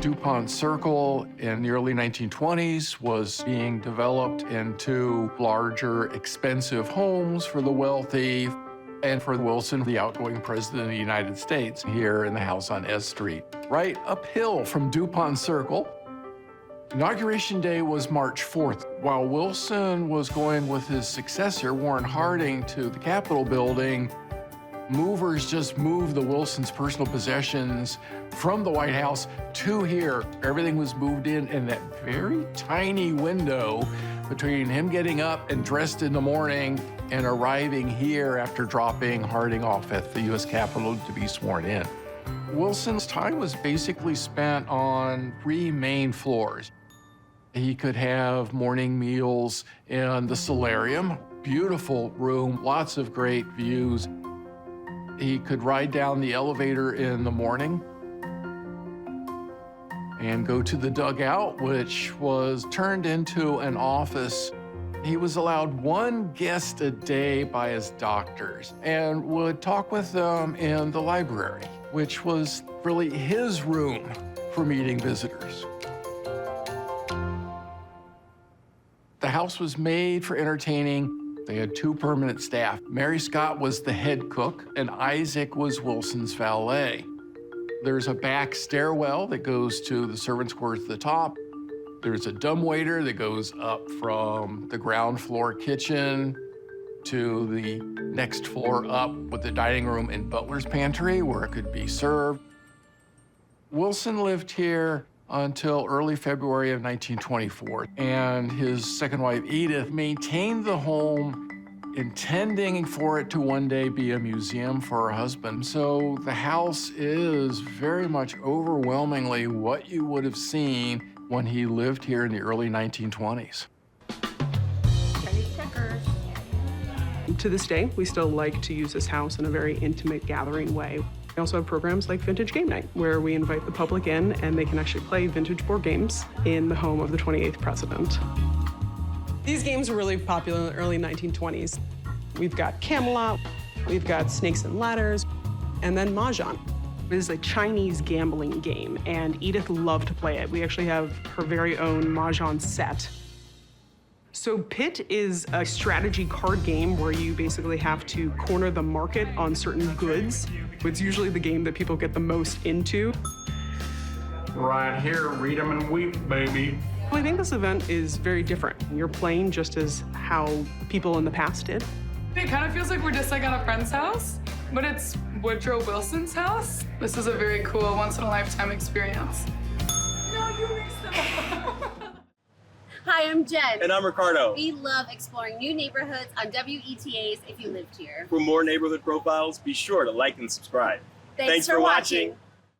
DuPont Circle in the early 1920s was being developed into larger, expensive homes for the wealthy, and for Wilson, the outgoing president of the United States, here in the house on S Street, right uphill from DuPont Circle. Inauguration Day was March 4th. While Wilson was going with his successor, Warren Harding, to the Capitol building, movers just moved the Wilsons' personal possessions from the White House to here. Everything was moved in that very tiny window between him getting up and dressed in the morning and arriving here after dropping Harding off at the U.S. Capitol to be sworn in. Wilson's time was basically spent on 3 main floors. He could have morning meals in the solarium, beautiful room, lots of great views. He could ride down the elevator in the morning and go to the dugout, which was turned into an office. He was allowed 1 guest a day by his doctors and would talk with them in the library, which was really his room for meeting visitors. The house was made for entertaining. They had 2 permanent staff. Mary Scott was the head cook, and Isaac was Wilson's valet. There's a back stairwell that goes to the servants' quarters at the top. There's a dumbwaiter that goes up from the ground floor kitchen to the next floor up with the dining room and butler's pantry where it could be served. Wilson lived here until early February of 1924, and his second wife, Edith, maintained the home, intending for it to one day be a museum for her husband. So the house is very much overwhelmingly what you would have seen when he lived here in the early 1920s. To this day, we still like to use this house in a very intimate gathering way. We also have programs like Vintage Game Night, where we invite the public in and they can actually play vintage board games in the home of the 28th president. These games were really popular in the early 1920s. We've got Camelot, we've got Snakes and Ladders, and then Mahjong. It is a Chinese gambling game, and Edith loved to play it. We actually have her very own Mahjong set. So Pit is a strategy card game where you basically have to corner the market on certain goods. It's usually the game that people get the most into. Right here, read 'em and weep, baby. Well, I think this event is very different. You're playing just as how people in the past did. It kind of feels like we're just like at a friend's house, but it's Woodrow Wilson's house. This is a very cool, once-in-a-lifetime experience. No, you mixed them up. Hi, I'm Jen. And I'm Ricardo. We love exploring new neighborhoods on WETAs if you lived here. For more neighborhood profiles, be sure to like and subscribe. Thanks for watching.